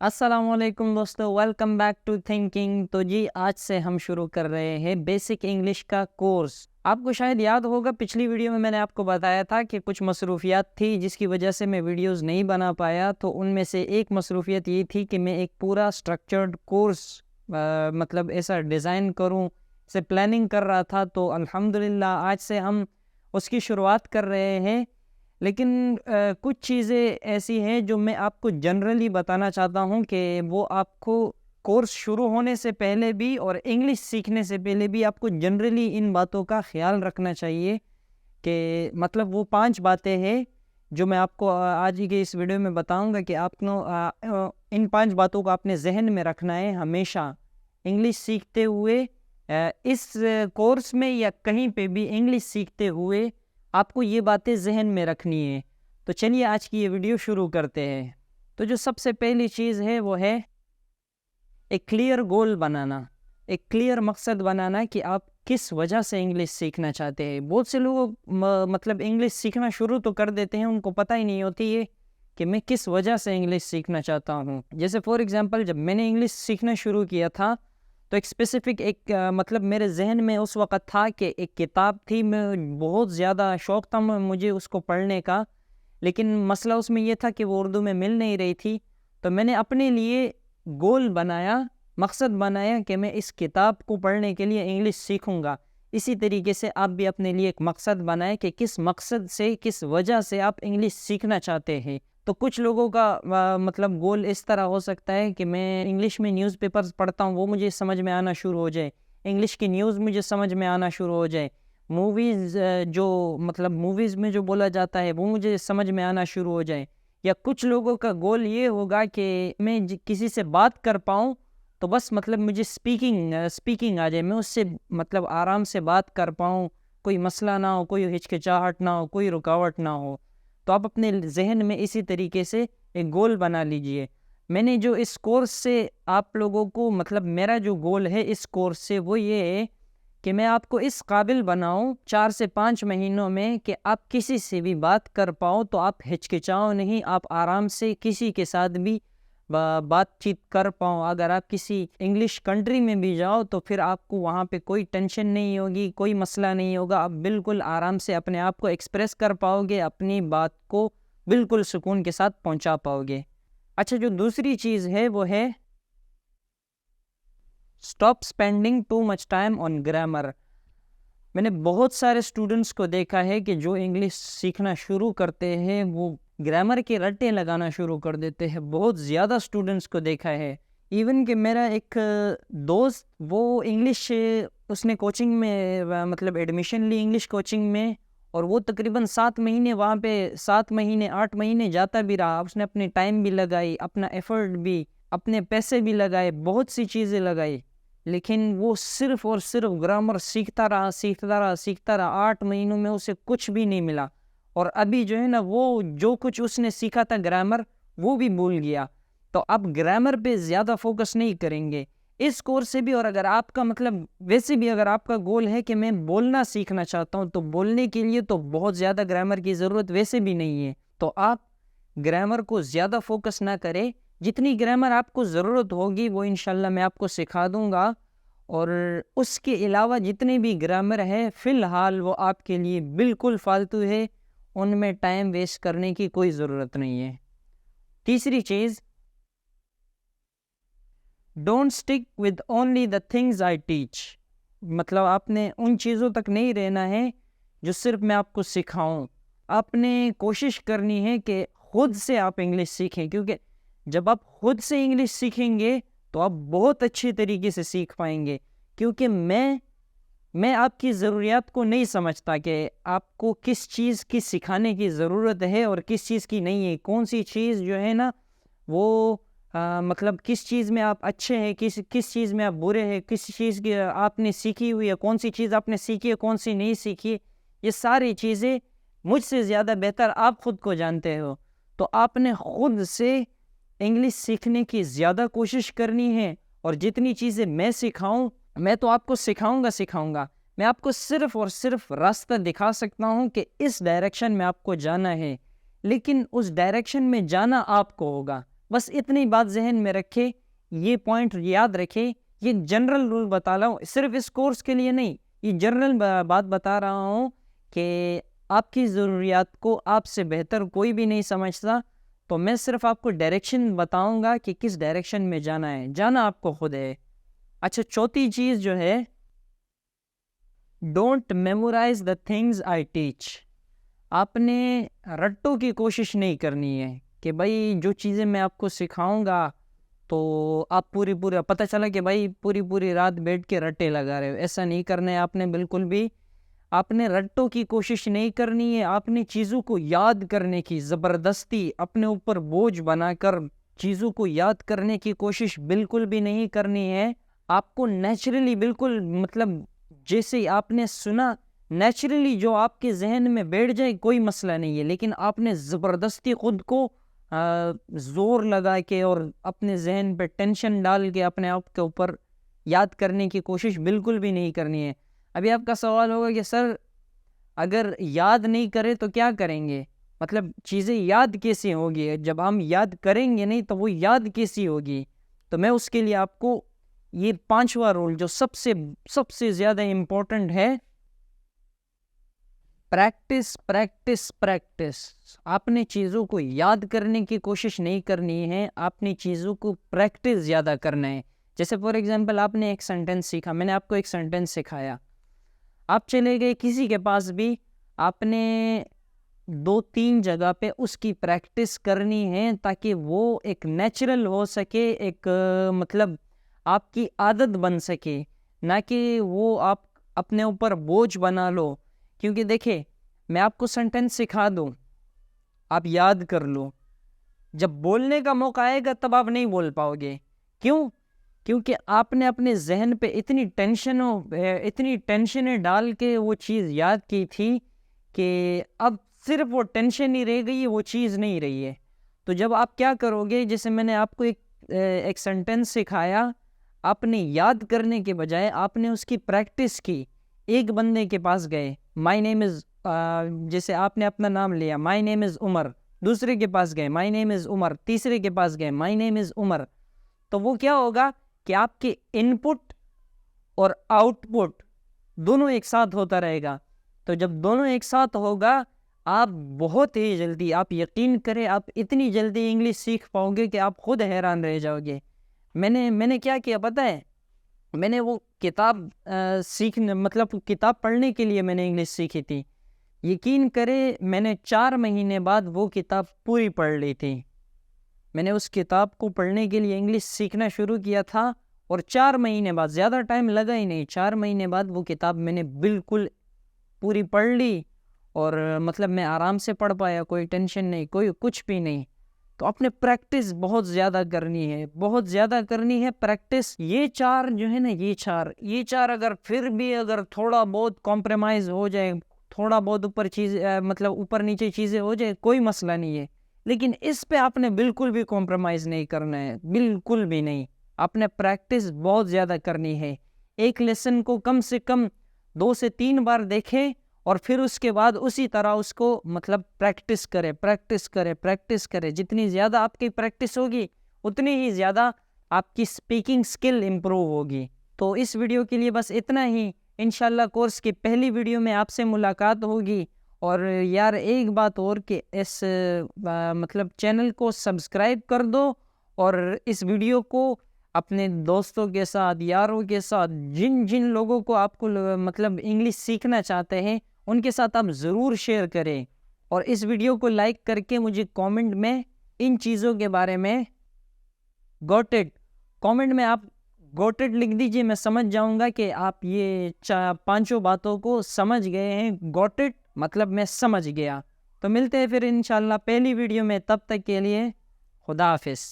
السلام علیکم دوستو، ویلکم بیک ٹو تھنکنگ۔ تو جی آج سے ہم شروع کر رہے ہیں بیسک انگلش کا کورس۔ آپ کو شاید یاد ہوگا پچھلی ویڈیو میں نے آپ کو بتایا تھا کہ کچھ مصروفیات تھی جس کی وجہ سے میں ویڈیوز نہیں بنا پایا، تو ان میں سے ایک مصروفیت یہ تھی کہ میں ایک پورا سٹرکچرڈ کورس مطلب ایسا ڈیزائن کروں، اسے پلاننگ کر رہا تھا۔ تو الحمدللہ آج سے ہم اس کی شروعات کر رہے ہیں، لیکن کچھ چیزیں ایسی ہیں جو میں آپ کو جنرلی بتانا چاہتا ہوں کہ وہ آپ کو کورس شروع ہونے سے پہلے بھی اور انگلش سیکھنے سے پہلے بھی آپ کو جنرلی ان باتوں کا خیال رکھنا چاہیے کہ مطلب وہ 5 باتیں ہیں جو میں آپ کو آج کی اس ویڈیو میں بتاؤں گا کہ آپ کو ان 5 باتوں کو اپنے ذہن میں رکھنا ہے ہمیشہ انگلش سیکھتے ہوئے۔ اس کورس میں یا کہیں پہ بھی انگلش سیکھتے ہوئے آپ کو یہ باتیں ذہن میں رکھنی ہے۔ تو چلیے آج کی یہ ویڈیو شروع کرتے ہیں۔ تو جو سب سے پہلی چیز ہے وہ ہے ایک کلیئر گول بنانا، ایک کلیئر مقصد بنانا کہ آپ کس وجہ سے انگلش سیکھنا چاہتے ہیں۔ بہت سے لوگ مطلب انگلش سیکھنا شروع تو کر دیتے ہیں، ان کو پتہ ہی نہیں ہوتی ہے کہ میں کس وجہ سے انگلش سیکھنا چاہتا ہوں۔ جیسے فار ایگزامپل جب میں نے انگلش سیکھنا شروع کیا تھا تو ایک اسپیسیفک مطلب میرے ذہن میں اس وقت تھا کہ ایک کتاب تھی، میں بہت زیادہ شوق تھا مجھے اس کو پڑھنے کا، لیکن مسئلہ اس میں یہ تھا کہ وہ اردو میں مل نہیں رہی تھی۔ تو میں نے اپنے لیے گول بنایا، مقصد بنایا کہ میں اس کتاب کو پڑھنے کے لیے انگلش سیکھوں گا۔ اسی طریقے سے آپ بھی اپنے لیے ایک مقصد بنائیں کہ کس مقصد سے، کس وجہ سے آپ انگلش سیکھنا چاہتے ہیں۔ تو کچھ لوگوں کا مطلب گول اس طرح ہو سکتا ہے کہ میں انگلش میں نیوز پیپرز پڑھتا ہوں، وہ مجھے سمجھ میں آنا شروع ہو جائے، انگلش کی نیوز مجھے سمجھ میں آنا شروع ہو جائے، موویز جو مطلب موویز میں جو بولا جاتا ہے وہ مجھے سمجھ میں آنا شروع ہو جائے۔ یا کچھ لوگوں کا گول یہ ہوگا کہ میں کسی سے بات کر پاؤں تو بس مطلب مجھے اسپیکنگ آ جائے، میں اس سے مطلب آرام سے بات کر پاؤں، کوئی مسئلہ نہ ہو، کوئی ہچکچاہٹ نہ ہو، کوئی رکاوٹ نہ ہو۔ تو آپ اپنے ذہن میں اسی طریقے سے ایک گول بنا لیجئے۔ میں نے جو اس کورس سے آپ لوگوں کو مطلب میرا جو گول ہے اس کورس سے وہ یہ ہے کہ میں آپ کو اس قابل بناؤں 4 سے 5 مہینوں میں کہ آپ کسی سے بھی بات کر پاؤ تو آپ ہچکچاؤ نہیں، آپ آرام سے کسی کے ساتھ بھی بات چیت کر پاؤں۔ اگر آپ کسی انگلش کنٹری میں بھی جاؤ تو پھر آپ کو وہاں پہ کوئی ٹینشن نہیں ہوگی، کوئی مسئلہ نہیں ہوگا، آپ بالکل آرام سے اپنے آپ کو ایکسپریس کر پاؤ گے، اپنی بات کو بالکل سکون کے ساتھ پہنچا پاؤ گے۔ اچھا، جو دوسری چیز ہے وہ ہے stop spending too much time on grammar. میں نے بہت سارے اسٹوڈنٹس کو دیکھا ہے کہ جو انگلش سیکھنا شروع کرتے ہیں وہ گرامر کے رٹے لگانا شروع کر دیتے ہیں۔ بہت زیادہ اسٹوڈنٹس کو دیکھا ہے، ایون کہ میرا ایک دوست وہ انگلش اس نے کوچنگ میں مطلب ایڈمیشن لی انگلش کوچنگ میں، اور وہ تقریباً 7 مہینے وہاں پہ 7 مہینے 8 مہینے جاتا بھی رہا۔ اس نے اپنے ٹائم بھی لگائی، اپنا ایفرٹ بھی، اپنے پیسے بھی لگائے، بہت سی چیزیں لگائی، لیکن وہ صرف اور صرف گرامر سیکھتا رہا۔ 8 مہینوں میں اسے کچھ بھی نہیں ملا، اور ابھی جو ہے نا وہ جو کچھ اس نے سیکھا تھا گرامر وہ بھی بھول گیا۔ تو اب گرامر پہ زیادہ فوکس نہیں کریں گے اس کورس سے بھی۔ اور اگر آپ کا مطلب ویسے بھی اگر آپ کا گول ہے کہ میں بولنا سیکھنا چاہتا ہوں تو بولنے کے لیے تو بہت زیادہ گرامر کی ضرورت ویسے بھی نہیں ہے، تو آپ گرامر کو زیادہ فوکس نہ کریں۔ جتنی گرامر آپ کو ضرورت ہوگی وہ انشاءاللہ میں آپ کو سکھا دوں گا، اور اس کے علاوہ جتنے بھی گرامر ہے فی الحال وہ آپ کے لیے بالکل فالتو ہے، ان میں ٹائم ویسٹ کرنے کی کوئی ضرورت نہیں ہے۔ تیسری چیز، don't stick with only the things I teach. مطلب آپ نے ان چیزوں تک نہیں رہنا ہے جو صرف میں آپ کو سکھاؤں، آپ نے کوشش کرنی ہے کہ خود سے آپ انگلش سیکھیں، کیونکہ جب آپ خود سے انگلش سیکھیں گے تو آپ بہت اچھی طریقے سے سیکھ پائیں گے۔ کیونکہ میں آپ کی ضروریات کو نہیں سمجھتا کہ آپ کو کس چیز کی سکھانے کی ضرورت ہے اور کس چیز کی نہیں ہے، کون سی چیز جو ہے نا وہ مطلب کس چیز میں آپ اچھے ہیں، کس چیز میں آپ برے ہیں، کس چیز کی آپ نے سیکھی ہوئی ہے، کون سی چیز آپ نے سیکھی ہے، کون سی نہیں سیکھی، یہ ساری چیزیں مجھ سے زیادہ بہتر آپ خود کو جانتے ہو۔ تو آپ نے خود سے انگلش سیکھنے کی زیادہ کوشش کرنی ہے، اور جتنی چیزیں میں سکھاؤں میں تو آپ کو سکھاؤں گا، میں آپ کو صرف اور صرف راستہ دکھا سکتا ہوں کہ اس ڈائریکشن میں آپ کو جانا ہے، لیکن اس ڈائریکشن میں جانا آپ کو ہوگا، بس اتنی بات ذہن میں رکھے، یہ پوائنٹ یاد رکھے. یہ جنرل رول بتا رہا ہوں، صرف اس کورس کے لیے نہیں، یہ جنرل بات بتا رہا ہوں کہ آپ کی ضروریات کو آپ سے بہتر کوئی بھی نہیں سمجھتا. تو میں صرف آپ کو ڈائریکشن بتاؤں گا کہ کس ڈائریکشن میں جانا ہے، جانا آپ کو خود ہے. اچھا، چوتھی چیز جو ہے، don't memorize the things I teach. آپ نے رٹوں کی کوشش نہیں کرنی ہے کہ بھائی جو چیزیں میں آپ کو سکھاؤں گا تو آپ پوری پتہ چلا کہ بھائی پوری رات بیٹھ کے رٹے لگا رہے ہو. ایسا نہیں کرنا ہے آپ نے بالکل بھی. آپ نے رٹوں کی کوشش نہیں کرنی ہے. آپ نے چیزوں کو یاد کرنے کی، زبردستی اپنے اوپر بوجھ بنا کر چیزوں کو یاد کرنے کی کوشش بالکل بھی نہیں کرنی ہے. آپ کو نیچرلی، بالکل مطلب جیسے آپ نے سنا نیچرلی جو آپ کے ذہن میں بیٹھ جائے کوئی مسئلہ نہیں ہے، لیکن آپ نے زبردستی خود کو زور لگا کے اور اپنے ذہن پہ ٹینشن ڈال کے اپنے آپ کے اوپر یاد کرنے کی کوشش بالکل بھی نہیں کرنی ہے. ابھی آپ کا سوال ہوگا کہ سر اگر یاد نہیں کرے تو کیا کریں گے، مطلب چیزیں یاد کیسی ہوگی، جب ہم یاد کریں گے نہیں تو وہ یاد کیسی ہوگی. تو میں اس کے لیے آپ کو یہ 5واں رول جو سب سے زیادہ امپورٹنٹ ہے، پریکٹس پریکٹس پریکٹس. آپ نے چیزوں کو یاد کرنے کی کوشش نہیں کرنی ہے، آپ نے چیزوں کو پریکٹس زیادہ کرنا ہے. جیسے فار ایگزامپل آپ نے ایک سینٹینس سیکھا، میں نے آپ کو ایک سینٹینس سکھایا، آپ چلے گئے کسی کے پاس بھی، آپ نے 2-3 جگہ پہ اس کی پریکٹس کرنی ہے تاکہ وہ ایک نیچرل ہو سکے، ایک مطلب آپ کی عادت بن سکے، نہ کہ وہ آپ اپنے اوپر بوجھ بنا لو. کیونکہ دیکھیں، میں آپ کو سینٹینس سکھا دوں، آپ یاد کر لو، جب بولنے کا موقع آئے گا تب آپ نہیں بول پاؤ گے. کیوں؟ کیونکہ آپ نے اپنے ذہن پہ اتنی ٹینشنیں ڈال کے وہ چیز یاد کی تھی کہ اب صرف وہ ٹینشن ہی رہ گئی، وہ چیز نہیں رہی ہے. تو جب آپ کیا کرو گے، جیسے میں نے آپ کو ایک سینٹینس سکھایا، آپ نے یاد کرنے کے بجائے آپ نے اس کی پریکٹس کی. ایک بندے کے پاس گئے، مائی نیم از، جیسے آپ نے اپنا نام لیا، مائی نیم از عمر. دوسرے کے پاس گئے، مائی نیم از عمر. تیسرے کے پاس گئے، مائی نیم از عمر. تو وہ کیا ہوگا کہ آپ کے ان پٹ اور آؤٹ پٹ دونوں ایک ساتھ ہوتا رہے گا. تو جب دونوں ایک ساتھ ہوگا، آپ بہت ہی جلدی، آپ یقین کریں، آپ اتنی جلدی انگلش سیکھ پاؤ گے کہ آپ خود حیران رہ جاؤ گے. میں نے کیا کیا پتہ ہے؟ میں نے وہ کتاب سیکھنے، مطلب کتاب پڑھنے کے لیے میں نے انگلش سیکھی تھی. یقین کرے میں نے 4 مہینے بعد وہ کتاب پوری پڑھ لی تھی. میں نے اس کتاب کو پڑھنے کے لیے انگلش سیکھنا شروع کیا تھا، اور 4 مہینے بعد، زیادہ ٹائم لگا ہی نہیں، 4 مہینے بعد وہ کتاب میں نے بالکل پوری پڑھ لی. اور مطلب میں آرام سے پڑھ پایا، کوئی ٹینشن نہیں، کوئی کچھ بھی نہیں. تو اپنے پریکٹس بہت زیادہ کرنی ہے، بہت زیادہ کرنی ہے پریکٹس. یہ 4 جو ہے نا، یہ چار اگر پھر بھی اگر تھوڑا بہت کمپرومائز ہو جائے، تھوڑا بہت مطلب اوپر نیچے چیزیں ہو جائے، کوئی مسئلہ نہیں ہے. لیکن اس پہ آپ نے بالکل بھی کمپرومائز نہیں کرنا ہے، بالکل بھی نہیں. آپ نے پریکٹس بہت زیادہ کرنی ہے. ایک لیسن کو کم سے کم 2 سے 3 بار دیکھیں، اور پھر اس کے بعد اسی طرح اس کو مطلب پریکٹس کرے. جتنی زیادہ آپ کی پریکٹس ہوگی اتنی ہی زیادہ آپ کی سپیکنگ سکل امپروو ہوگی. تو اس ویڈیو کے لیے بس اتنا ہی. انشاءاللہ کورس کی پہلی ویڈیو میں آپ سے ملاقات ہوگی. اور یار ایک بات اور کہ اس مطلب چینل کو سبسکرائب کر دو، اور اس ویڈیو کو اپنے دوستوں کے ساتھ، یاروں کے ساتھ، جن لوگوں کو آپ کو مطلب انگلش سیکھنا چاہتے ہیں ان کے ساتھ آپ ضرور شیئر کریں. اور اس ویڈیو کو لائک کر کے مجھے کامنٹ میں ان چیزوں کے بارے میں گوٹ اٹ، کامنٹ میں آپ گوٹ اٹ لکھ دیجئے. میں سمجھ جاؤں گا کہ آپ یہ 5 باتوں کو سمجھ گئے ہیں. گوٹ اٹ مطلب میں سمجھ گیا. تو ملتے ہیں پھر انشاءاللہ پہلی ویڈیو میں. تب تک کے لیے خدا حافظ.